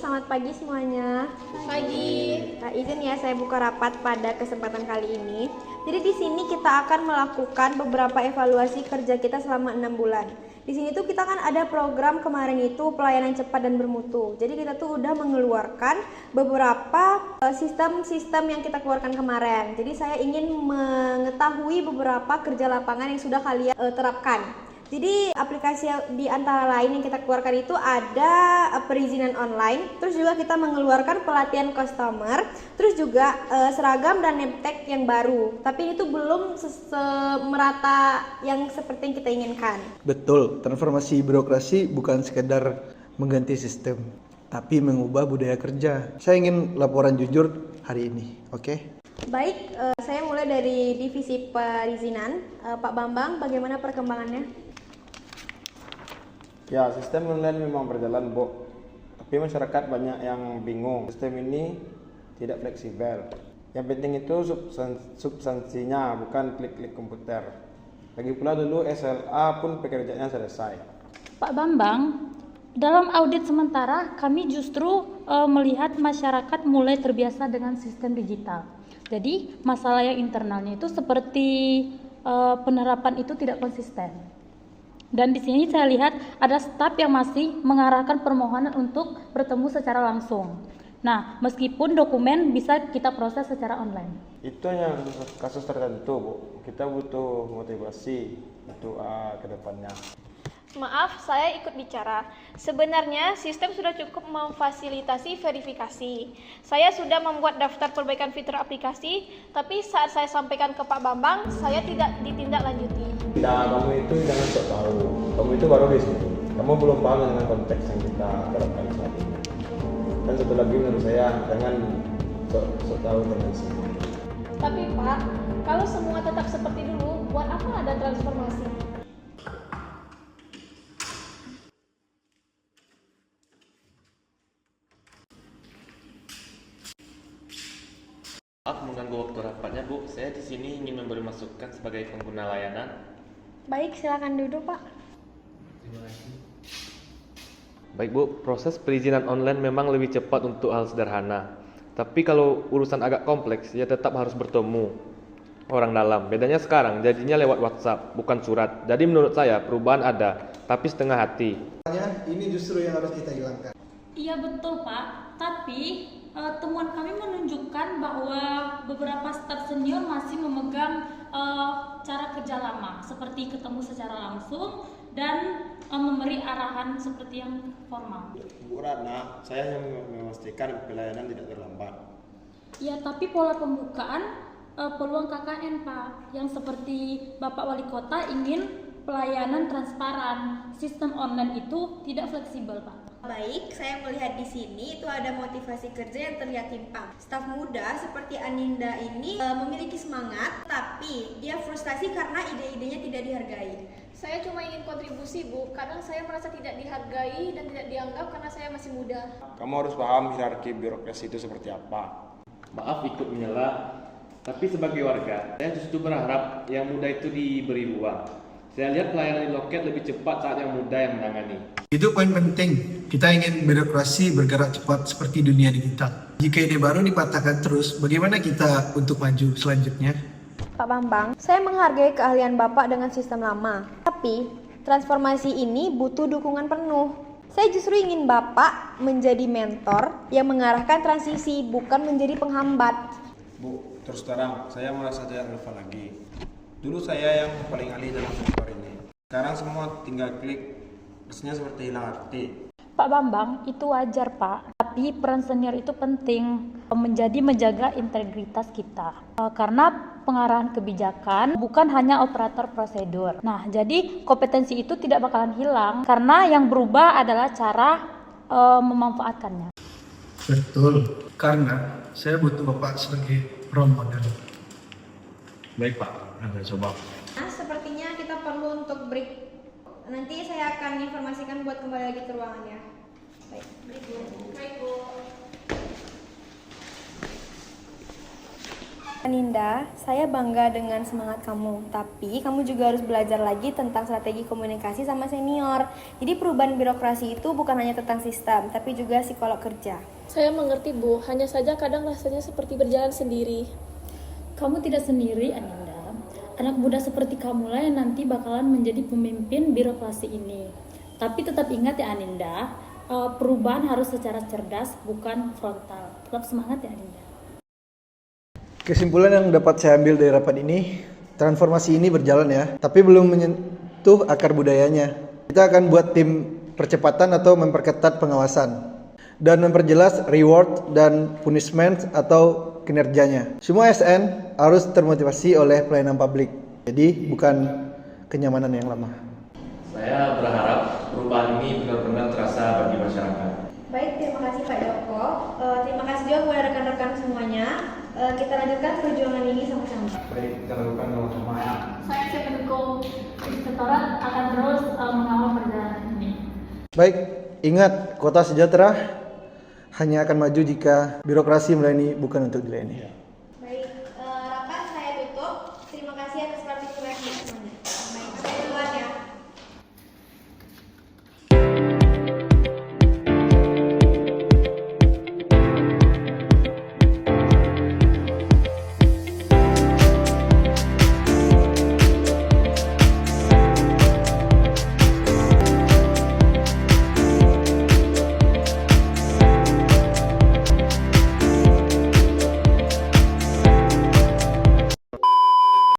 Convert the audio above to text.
selamat pagi semuanya. Pagi. Nah, izin ya saya buka rapat pada kesempatan kali ini. Jadi di sini kita akan melakukan beberapa evaluasi kerja kita selama 6 bulan. Di sini tuh kita kan ada program kemarin itu pelayanan cepat dan bermutu. Jadi kita tuh udah mengeluarkan beberapa sistem-sistem yang kita keluarkan kemarin. Jadi saya ingin mengetahui beberapa kerja lapangan yang sudah kalian terapkan. Jadi aplikasi di antara lain yang kita keluarkan itu ada perizinan online, terus juga kita mengeluarkan pelatihan customer, terus juga seragam dan name tag yang baru. Tapi itu belum merata yang seperti yang kita inginkan. Betul, transformasi birokrasi bukan sekedar mengganti sistem, tapi mengubah budaya kerja. Saya ingin laporan jujur hari ini, oke? Baik, saya mulai dari divisi perizinan. Pak Bambang, bagaimana perkembangannya? Ya, sistem online memang berjalan, Bu. Tapi masyarakat banyak yang bingung. Sistem ini tidak fleksibel. Yang penting itu substansinya, bukan klik-klik komputer. Lagi pula dulu SLA pun pekerjaannya selesai. Pak Bambang, dalam audit sementara kami justru melihat masyarakat mulai terbiasa dengan sistem digital. Jadi masalah yang internalnya itu seperti penerapan itu tidak konsisten. Dan di sini saya lihat ada staf yang masih mengarahkan permohonan untuk bertemu secara langsung. Nah, meskipun dokumen bisa kita proses secara online. Itu yang kasus tertentu, Bu. Kita butuh motivasi untuk ke depannya. Maaf, saya ikut bicara. Sebenarnya sistem sudah cukup memfasilitasi verifikasi. Saya sudah membuat daftar perbaikan fitur aplikasi, tapi saat saya sampaikan ke Pak Bambang, saya tidak ditindaklanjuti. Nah, kamu itu jangan sok tahu. Kamu itu baru di situ. Kamu belum paham dengan konteks yang kita terapkan saat ini. Dan satu lagi menurut saya, jangan sok tahu dengan semua. Tapi Pak, kalau semua tetap seperti dulu, buat apa ada transformasi? Maaf mengganggu waktu rapatnya, Bu. Saya di sini ingin memberi masukan sebagai pengguna layanan. Baik, silakan duduk, Pak. Terima kasih. Baik, Bu. Proses perizinan online memang lebih cepat untuk hal sederhana. Tapi kalau urusan agak kompleks, ya tetap harus bertemu orang dalam. Bedanya sekarang, jadinya lewat WhatsApp, bukan surat. Jadi menurut saya perubahan ada, tapi setengah hati. Ini justru yang harus kita hilangkan. Iya betul Pak, tapi temuan kami menunjukkan bahwa beberapa staf senior masih memegang cara kerja lama, seperti ketemu secara langsung dan memberi arahan seperti yang formal. Bu Ratna, saya hanya memastikan pelayanan tidak terlambat. Ya, tapi pola pembukaan peluang KKN Pak, yang seperti Bapak Wali Kota ingin pelayanan transparan, sistem online itu tidak fleksibel Pak. Baik, saya melihat di sini itu ada motivasi kerja yang terlihat timpang. Staf muda seperti Aninda ini memiliki semangat, tapi dia frustasi karena ide-idenya tidak dihargai. Saya cuma ingin kontribusi, Bu. Kadang saya merasa tidak dihargai dan tidak dianggap karena saya masih muda. Kamu harus paham hierarki birokrasi itu seperti apa. Maaf ikut menyela, tapi sebagai warga, saya justru berharap yang muda itu diberi ruang. Saya lihat pelayanan di loket lebih cepat saat yang muda yang menangani. Itu poin penting. Kita ingin birokrasi bergerak cepat seperti dunia digital. Jika ide baru dipatahkan terus, bagaimana kita untuk maju selanjutnya? Pak Bambang, saya menghargai keahlian Bapak dengan sistem lama. Tapi, transformasi ini butuh dukungan penuh. Saya justru ingin Bapak menjadi mentor yang mengarahkan transisi, bukan menjadi penghambat. Bu, terus terang, saya merasa tidak relevan lagi. Dulu saya yang paling ahli dalam sektor ini. Sekarang semua tinggal klik. Rasanya seperti hilang arti. Pak Bambang, itu wajar Pak, tapi peran senior itu penting menjaga integritas kita. Karena pengarahan kebijakan bukan hanya operator prosedur. Nah, jadi kompetensi itu tidak bakalan hilang karena yang berubah adalah cara memanfaatkannya. Betul, karena saya butuh Bapak sebagai role model. Baik Pak, Anda coba. Nah, sepertinya kita perlu untuk break. Nanti saya akan informasikan buat kembali lagi ke ruangannya. Baik, break Bu. Baik, Bu. Aninda, saya bangga dengan semangat kamu, tapi kamu juga harus belajar lagi tentang strategi komunikasi sama senior. Jadi perubahan birokrasi itu bukan hanya tentang sistem, tapi juga psikolog kerja. Saya mengerti, Bu. Hanya saja kadang rasanya seperti berjalan sendiri. Kamu tidak sendiri, Aninda. Anak muda seperti kamulah yang nanti bakalan menjadi pemimpin birokrasi ini. Tapi tetap ingat ya Aninda, perubahan harus secara cerdas, bukan frontal. Tetap semangat ya Aninda. Kesimpulan yang dapat saya ambil dari rapat ini, transformasi ini berjalan ya, tapi belum menyentuh akar budayanya. Kita akan buat tim percepatan atau memperketat pengawasan dan memperjelas reward dan punishment atau kinerjanya. Semua ASN harus termotivasi oleh pelayanan publik, jadi bukan kenyamanan yang lama. Saya berharap perubahan ini benar-benar terasa bagi masyarakat. Baik, terima kasih Pak Joko. Terima kasih juga kepada rekan-rekan semuanya. Kita lanjutkan perjuangan ini sama-sama. Baik, kita lakukan sama-sama. Saya siap mendukung inspektorat akan terus mengawal perjalanan ini. Baik, ingat kota sejahtera hanya akan maju jika birokrasi melayani bukan untuk dilayani.